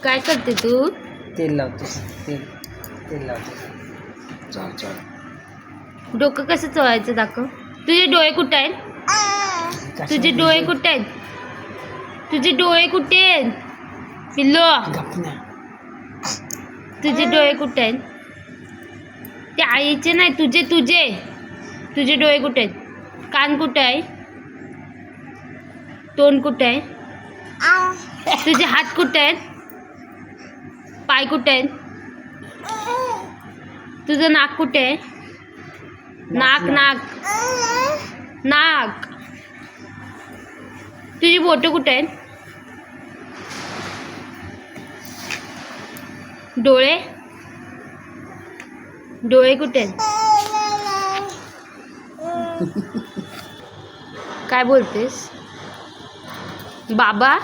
काय करते तू? तेल लावते. तेल लावते. चल. डोकं कसं चोळायचं दाखव. तुझे डोळे कुठे आहेत? तुझे डोळे कुठे आहेत? तुझे डोळे कुठे आहेत पिल्लो? तुझे डोळे कुठे आहेत? ते आईचे नाही, तुझे तुझे तुझे डोळे कुठे आहेत? कान कुठे आहे? तोंड कुठे आहे? तुझे हात कुठे आहेत? पाय कुठे आहेत? तुझं नाक कुठे आहे? नाक नाक नाक. तुझी बोटं कुठे आहेत? डोळे डोळे कुठे आहेत? काय बोलतेस बाबा?